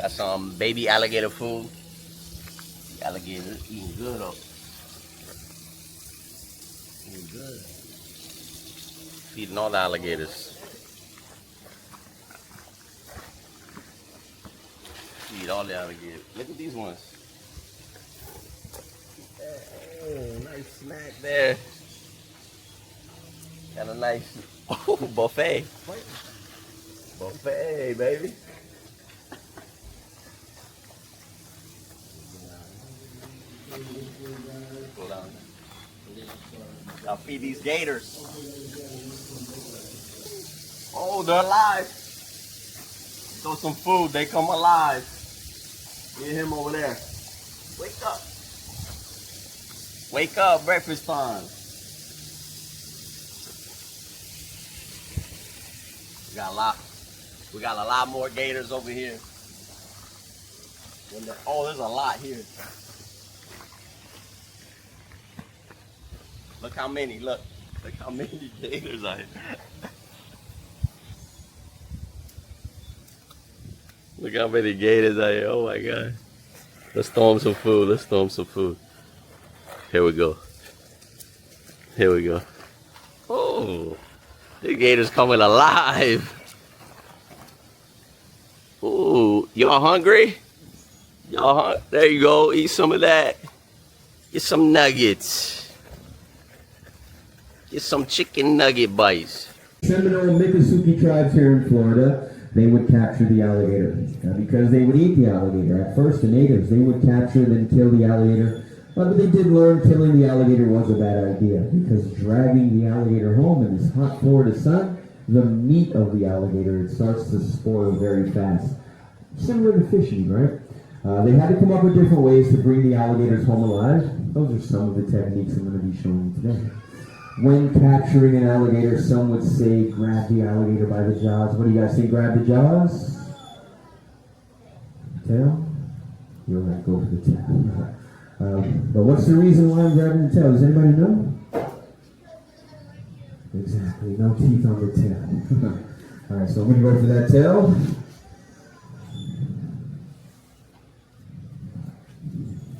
Got some baby alligator food. The alligator eating good though. Eating good. Feeding all the alligators. Feed all the alligators. Look at these ones. Oh, nice snack there. Got a nice buffet. Buffet, baby. Go down. I'll feed these gators. Oh, they're alive. Throw some food, they come alive. Get him over there. Wake up. Wake up, breakfast time. We got a lot more gators over here. Oh, there's a lot here. Look how many, look how many gators are here. Look how many gators are here, oh my God. Let's throw them some food, let's throw them some food. Here we go. Here we go. Oh, the gators coming alive. Ooh, y'all hungry? Y'all there you go, eat some of that. Get some nuggets. Get some chicken nugget bites. Seminole Miccosukee tribes here in Florida, they would capture the alligator because they would eat the alligator. At first, the natives, they would capture and then kill the alligator. But they did learn killing the alligator was a bad idea because dragging the alligator home in this hot Florida sun, the meat of the alligator, it starts to spoil very fast. Similar to fishing, right? They had to come up with different ways to bring the alligators home alive. Those are some of the techniques I'm going to be showing you today. When capturing an alligator, some would say grab the alligator by the jaws. What do you guys think? Grab the jaws? Tail? You're right, go for the tail. But what's the reason why I'm grabbing the tail? Does anybody know? Exactly, no teeth on the tail. Alright, so I'm going to go for that tail.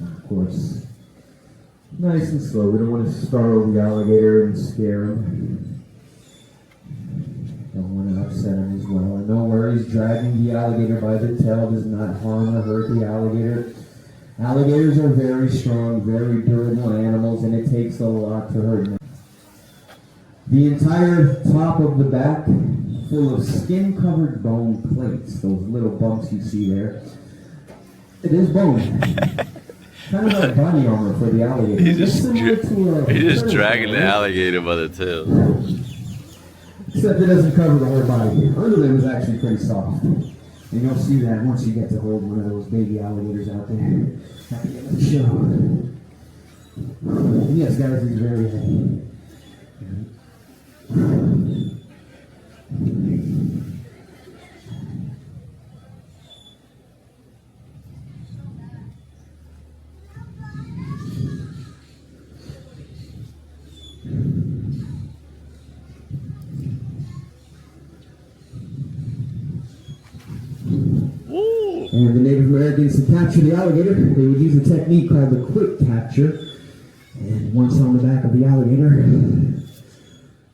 Of course, nice and slow. We don't want to startle the alligator and scare him. Don't want to upset him as well. And no worries, dragging the alligator by the tail does not harm or hurt the alligator. Alligators are very strong, very durable animals, and it takes a lot to hurt them. The entire top of the back full of skin-covered bone plates, those little bumps you see there. It is bone. Kind of like body armor for the alligator. He's just dragging the alligator by the tail. Except it doesn't cover the whole body. Underlimb is actually pretty soft. And you'll see that once you get to hold one of those baby alligators out there at the end of the show. And yes, guys, he's very heavy. And the Native Americans, to capture the alligator, they would use a technique called the quick capture. And once on the back of the alligator,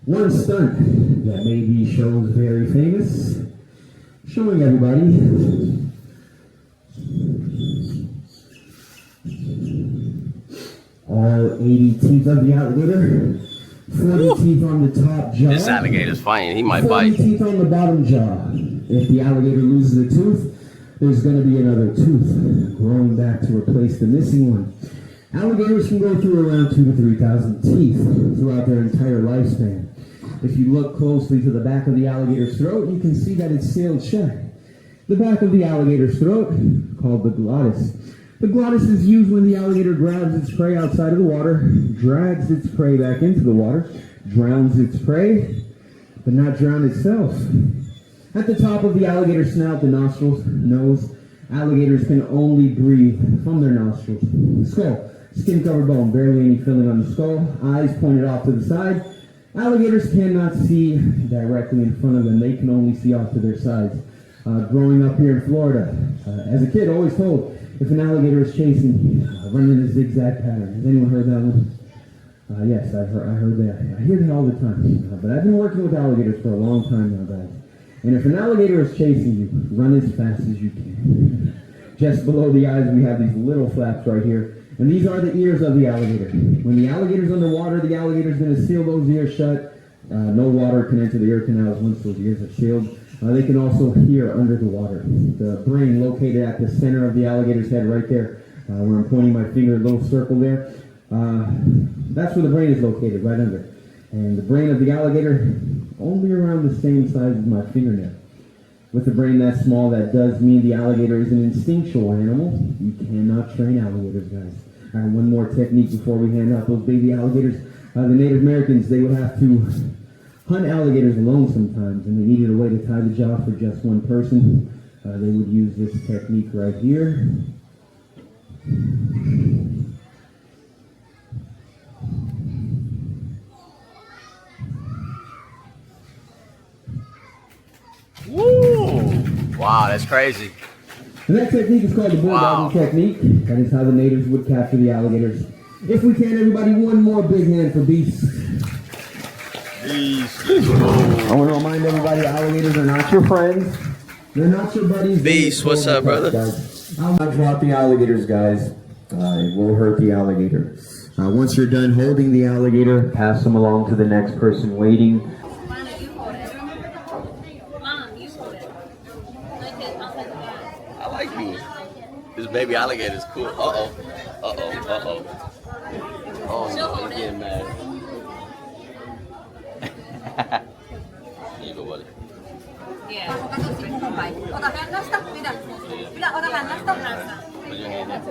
one stunt that maybe shows very famous, showing everybody. All 80 teeth of the alligator, 40 teeth on the top jaw. This alligator's fighting, he might 40 bite. teeth on the bottom jaw. If the alligator loses a tooth, there's going to be another tooth growing back to replace the missing one. Alligators can go through around 2,000 to 3,000 teeth throughout their entire lifespan. If you look closely to the back of the alligator's throat, you can see that it's sealed shut. The back of the alligator's throat, called the glottis. The glottis is used when the alligator grabs its prey outside of the water, drags its prey back into the water, drowns its prey, but not drown itself. At the top of the alligator snout, the nostrils, nose, alligators can only breathe from their nostrils. Skull, skin-covered bone, barely any filling on the skull, eyes pointed off to the side. Alligators cannot see directly in front of them. They can only see off to their sides. Growing up here in Florida, as a kid, always told if an alligator is chasing you, run in a zigzag pattern. Has anyone heard that one? Yes, I heard that. I hear that all the time. But I've been working with alligators for a long time now, guys. And if an alligator is chasing you, run as fast as you can. Just below the eyes, we have these little flaps right here. And these are the ears of the alligator. When the alligator's underwater, the alligator's going to seal those ears shut. No water can enter the ear canals once those ears are sealed. They can also hear under the water. The brain located at the center of the alligator's head right there, where I'm pointing my finger, a little circle there. That's where the brain is located, right under. And the brain of the alligator, only around the same size as my fingernail. With the brain that small, that does mean the alligator is an instinctual animal. You cannot train alligators, guys. All right, one more technique before we hand out those baby alligators. The Native Americans, they would have to hunt alligators alone sometimes, and they needed a way to tie the jaw for just one person. They would use this technique right here. Woo! Wow, that's crazy. And that technique is called the bulldogging technique. That is how the natives would capture the alligators. If we can, everybody, one more big hand for Beast. Beast. I want to remind everybody, alligators are not your friends. They're not your buddies. Beast, what's up, brother? I'll not drop the alligators, guys. It will hurt the alligator. Once you're done holding the alligator, pass them along to the next person waiting. I like you. This baby alligator is cool. Uh-oh. Uh-oh. Uh-oh. Oh, no, he's getting mad. Here you go, buddy. Yeah. Put your hand there.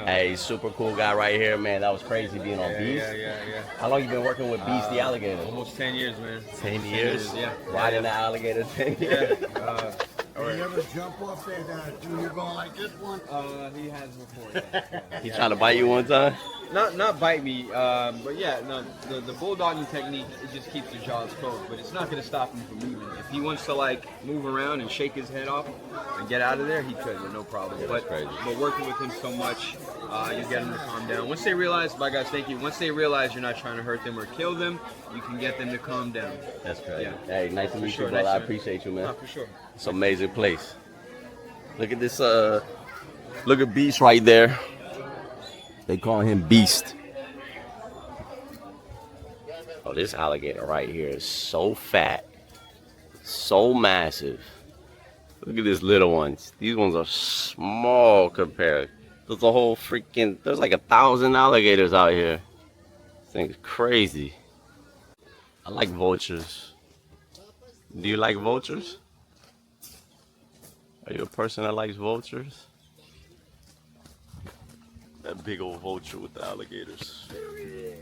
Hey, super cool guy right here, man. That was crazy being on Beast. Yeah. How long you been working with Beast the alligator? Almost 10 years, man. 10 years? Yeah. Riding the alligator 10 years? Yeah. You ever jump off that you're going like this one? He has before. Yeah. He trying to bite you one time? Not bite me, but yeah, no. The bulldogging technique, it just keeps the jaws closed, but it's not going to stop him from moving. If he wants to like move around and shake his head off and get out of there, he could with no problem. Yeah, but crazy. But working with him so much, you get him to calm down. Once they realize, bye guys, thank you. Once they realize you're not trying to hurt them or kill them, you can get them to calm down. That's crazy. Yeah. Hey, nice to meet sure, you, brother. nice I to- appreciate you, man. No, for sure. It's an amazing place. Look at this, look at Beast right there. They call him Beast. Oh, this alligator right here is so fat, so massive. Look at these little ones. These ones are small compared. There's a whole freaking, there's like 1,000 alligators out here. This thing's crazy. I like vultures. Do you like vultures? Are you a person that likes vultures? That big old vulture with the alligators. Yeah.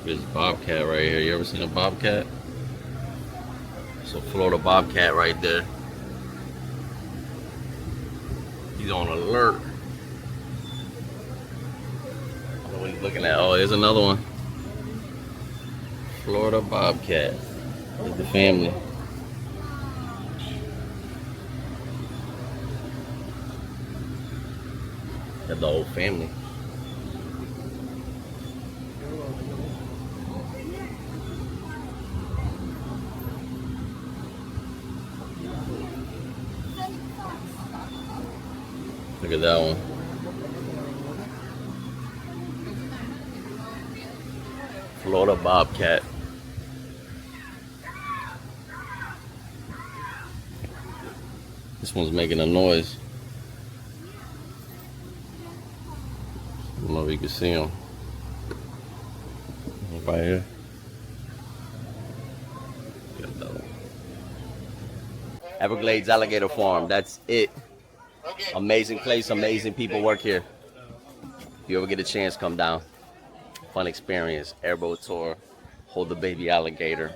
This bobcat right here. You ever seen a bobcat? It's a Florida bobcat right there. He's on alert. I don't know what he's looking at. Oh, there's another one. Florida bobcat with the family. Got the whole family. Look at that one. Florida bobcat. This one's making a noise. I don't know if you can see him. Right here. Got that one. Everglades Alligator Farm. That's it. Amazing place, amazing people work here. If you ever get a chance, come down. Fun experience. Airboat tour. Hold the baby alligator.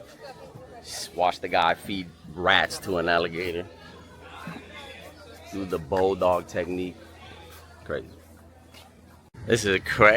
Watch the guy feed rats to an alligator. Do the bulldog technique. Crazy. This is crazy.